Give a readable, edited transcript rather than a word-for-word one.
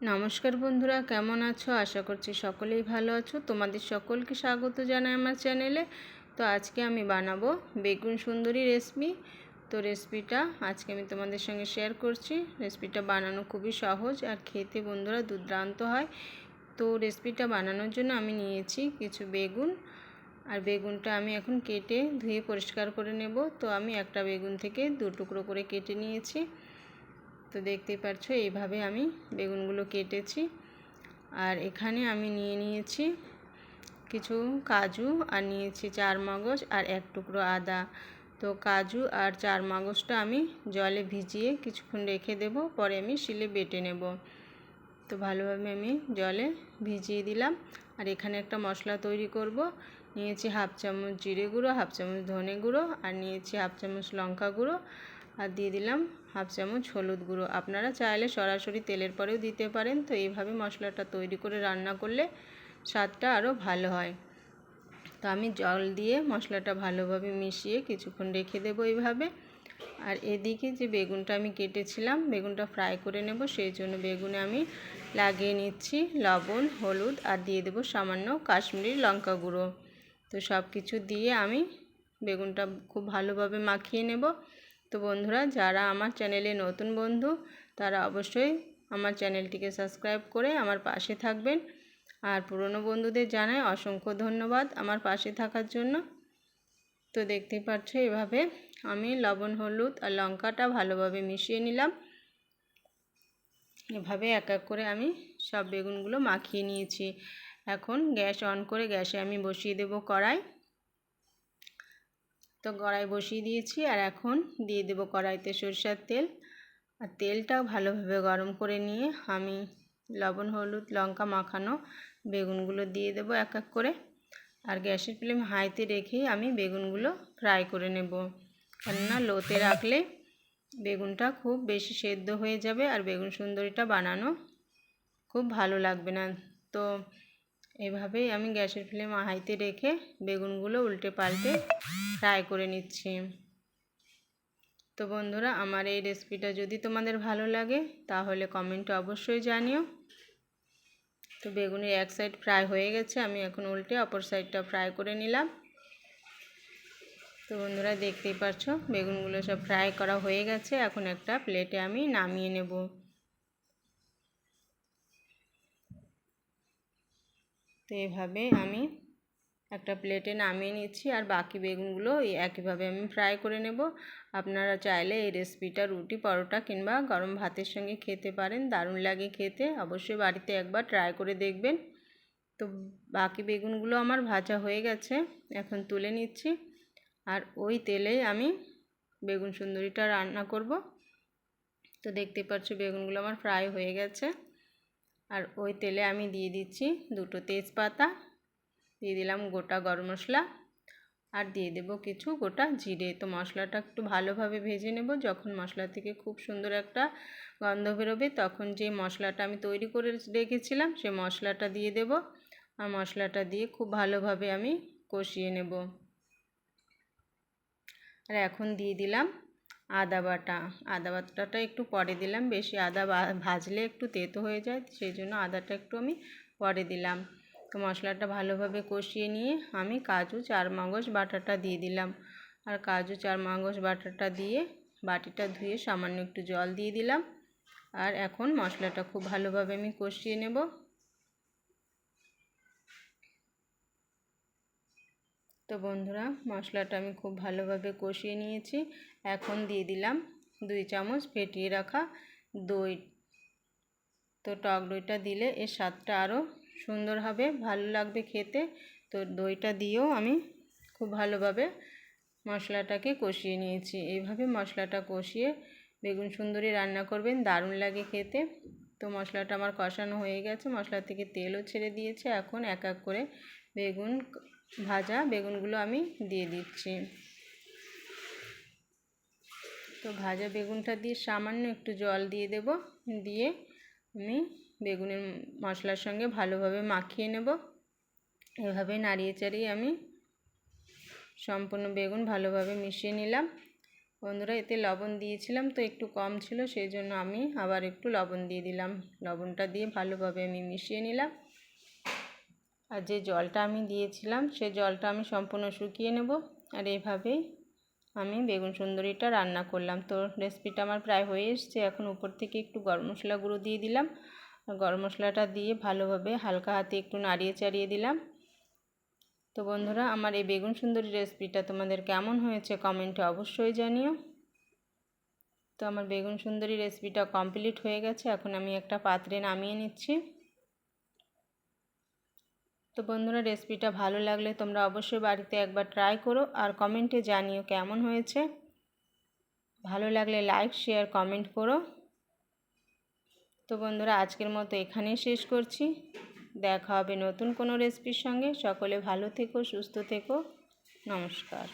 নমস্কার বন্ধুরা, কেমন আছো? আশা করছি সকলেই ভালো আছো। তোমাদের সকলকে স্বাগত জানাই আমার চ্যানেলে। তো আজকে আমি বানাবো বেগুন সুন্দরী রেসিপি। তো রেসিপিটা আজকে আমি তোমাদের সঙ্গে শেয়ার করছি। রেসিপিটা বানানো খুবই সহজ আর খেতে বন্ধুরা দুর্দান্ত হয়। তো রেসিপিটা বানানোর জন্য আমি নিয়েছি কিছু বেগুন, আর বেগুনটা আমি এখন কেটে ধুয়ে পরিষ্কার করে নেব। তো আমি একটা বেগুন থেকে 2 টুকরো করে কেটে নিয়েছি। তো দেখতেই পাচ্ছো এইভাবে আমি বেগুনগুলো কেটেছি। আর এখানে আমি নিয়েছি কিছু কাজু, আর নিয়েছি 4 মগজ আর 1 টুকরো আদা। তো কাজু আর 4 মগজটা আমি জলে ভিজিয়ে কিছুক্ষণ রেখে দেব, পরে আমি শিলে বেটে নেব। তো ভালোভাবে আমি জলে ভিজিয়ে দিলাম। আর এখানে একটা মশলা তৈরি করব। নিয়েছি হাফ চামচ জিরে গুঁড়ো, হাফ চামচ ধনে গুঁড়ো, আর নিয়েছি হাফ চামচ লঙ্কা গুঁড়ো, আর দিয়ে দিলাম হাফ চামচ হলুদ গুঁড়ো। আপনারা চাইলে সরাসরি তেলের পরেও দিতে পারেন। তো এইভাবে মশলাটা তৈরি করে রান্না করলে স্বাদটা আরও ভালো হয়। তো আমি জল দিয়ে মশলাটা ভালোভাবে মিশিয়ে কিছুক্ষণ রেখে দেবো এইভাবে। আর এদিকে যে বেগুনটা আমি কেটেছিলাম, বেগুনটা ফ্রাই করে নেব, সেই জন্য বেগুনে আমি লাগিয়ে নিচ্ছি লবণ, হলুদ, আর দিয়ে দেবো সামান্য কাশ্মীরি লঙ্কা গুঁড়ো। তো সব কিছু দিয়ে আমি বেগুনটা খুব ভালোভাবে মাখিয়ে নেব। তো বন্ধুরা, যারা আমার চ্যানেলে নতুন বন্ধু, তারা অবশ্যই আমার চ্যানেলটিকে সাবস্ক্রাইব করে আমার পাশে থাকবেন। আর পুরনো বন্ধুদের জানাই অসংখ্য ধন্যবাদ আমার পাশে থাকার জন্য। তো দেখতেই পাচ্ছ এভাবে আমি লবণ, হলুদ আর লঙ্কাটা ভালোভাবে মিশিয়ে নিলাম। এভাবে এক এক করে আমি সব বেগুনগুলো মাখিয়ে নিয়েছি। এখন গ্যাস অন করে গ্যাসে আমি বসিয়ে দেব কড়াই। তো কড়াই বসিয়ে দিয়েছি, আর এখন দিয়ে দেব কড়াইতে সরষের তেল। আর তেলটা ভালোভাবে গরম করে নিয়ে আমি লবণ, হলুদ, লঙ্কা মাখানো বেগুনগুলো দিয়ে দেব এক এক করে। আর গ্যাসের ফ্লেম হাইতে রেখেই আমি বেগুনগুলো ফ্রাই করে নেব, কেননা লোতে রাখলে বেগুনটা খুব বেশি সেদ্ধ হয়ে যাবে আর বেগুন সুন্দরীটা বানানো খুব ভালো লাগবে না। তো এভাবেই আমি গ্যাসের ফ্লেম হাইতে রেখে বেগুনগুলো উল্টে পাল্টে ফ্রাই করে নিচ্ছি। তো বন্ধুরা, আমার এই রেসিপিটা যদি তোমাদের ভালো লাগে তাহলে কমেন্টে অবশ্যই জানিও। তো বেগুনের এক সাইড ফ্রাই হয়ে গেছে, আমি এখন উল্টে অপর সাইডটা ফ্রাই করে নিলাম। তো বন্ধুরা, দেখতেই পাচ্ছো বেগুনগুলো সব ফ্রাই করা হয়ে গেছে। এখন একটা প্লেটে আমি নামিয়ে নেব। তো এভাবে আমি একটা প্লেটে নামিয়ে নিচ্ছি, আর বাকি বেগুনগুলো একইভাবে আমি ফ্রাই করে নেব। আপনারা চাইলে এই রেসিপিটা রুটি, পরোটা কিংবা গরম ভাতের সঙ্গে খেতে পারেন, দারুণ লাগে খেতে। অবশ্যই বাড়িতে একবার ট্রাই করে দেখবেন। তো বাকি বেগুনগুলো আমার ভাজা হয়ে গেছে, এখন তুলে নিচ্ছি। আর ওই তেলেই আমি বেগুন সুন্দরীটা রান্না করব। তো দেখতে পাচ্ছ বেগুনগুলো আমার ফ্রাই হয়ে গেছে। আর ওই তেলে আমি দিয়ে দিচ্ছি 2টো তেজপাতা, দিয়ে দিলাম গোটা গরম মশলা, আর দিয়ে দেব কিছু গোটা জিরে। তো মশলাটা একটু ভালোভাবে ভেজে নেব। যখন মশলা থেকে খুব সুন্দর একটা গন্ধ বেরোবে, তখন যে মশলাটা আমি তৈরি করে রেখেছিলাম সে মশলাটা দিয়ে দেব। আর মশলাটা দিয়ে খুব ভালোভাবে আমি কষিয়ে নেব। আর এখন দিয়ে দিলাম আদা বাটা। আদা বাটাটা একটু পরে দিলাম, বেশি আদা ভাজলে একটু তেতো হয়ে যায়, সেই জন্য আদাটা একটু আমি পরে দিলাম। তো মশলাটা ভালোভাবে কষিয়ে নিয়ে আমি কাজু 4 মগজ বাটাটা দিয়ে দিলাম। আর কাজু 4 মগজ বাটাটা দিয়ে বাটিটা ধুয়ে সামান্য একটু জল দিয়ে দিলাম। আর এখন মশলাটা খুব ভালোভাবে আমি কষিয়ে নেব। তো বন্ধুরা, মশলাটা আমি খুব ভালোভাবে কষিয়ে নিয়েছি। এখন দিয়ে দিলাম 2 চামচ ফেটিয়ে রাখা দই। তো টক দইটা দিলে এর স্বাদটা আরও সুন্দর হবে, ভালো লাগবে খেতে। তো দইটা দিয়েও আমি খুব ভালোভাবে মশলাটাকে কষিয়ে নিয়েছি। এইভাবে মশলাটা কষিয়ে বেগুন সুন্দরী রান্না করবেন, দারুণ লাগে খেতে। তো মশলাটা আমার কষানো হয়ে গেছে, মশলা থেকে তেলও ছেড়ে দিয়েছে। এখন এক এক করে ভাজা বেগুনগুলো আমি দিয়ে দিচ্ছি। তো ভাজা বেগুনটা দিয়ে সামান্য একটু জল দিয়ে দেব, দিয়ে আমি বেগুনের মশলার সঙ্গে ভালোভাবে মাখিয়ে নেব। এভাবে নাড়িয়ে চাড়িয়ে আমি সম্পূর্ণ বেগুন ভালোভাবে মিশিয়ে নিলাম। বন্ধুরা এতে লবণ দিয়েছিলাম তো একটু কম ছিল, সেই জন্য আমি আবার একটু লবণ দিয়ে দিলাম। লবণটা দিয়ে ভালোভাবে আমি মিশিয়ে নিলাম। আর যে জলটা আমি দিয়েছিলাম সেই জলটা আমি সম্পূর্ণ শুকিয়ে নেব। আর এইভাবেই আমি বেগুন সুন্দরীটা রান্না করলাম। তো রেসিপিটা আমার প্রায় হয়ে এসছে। এখন উপর থেকে একটু গরম মশলা গুঁড়ো দিয়ে দিলাম। আর গরম মশলাটা দিয়ে ভালোভাবে হালকা হাতে একটু নাড়িয়ে চাড়িয়ে দিলাম। তো বন্ধুরা আমার এই বেগুন সুন্দরী রেসিপিটা তোমাদের কেমন হয়েছে কমেন্টে অবশ্যই জানিও। তো আমার বেগুন সুন্দরী রেসিপিটা কমপ্লিট হয়ে গেছে। এখন আমি একটা পাত্রে নামিয়ে নিচ্ছি। তো বন্ধুরা রেসিপিটা ভালো লাগলে তোমরা অবশ্যই বাড়িতে একবার ট্রাই করো আর কমেন্টে জানিও কেমন হয়েছে। ভালো লাগলে লাইক শেয়ার কমেন্ট করো। তো বন্ধুরা আজকের মতো এখানেই শেষ করছি। দেখা হবে নতুন কোনো রেসিপির সঙ্গে। সকলে ভালো থেকো, সুস্থ থেকো। নমস্কার।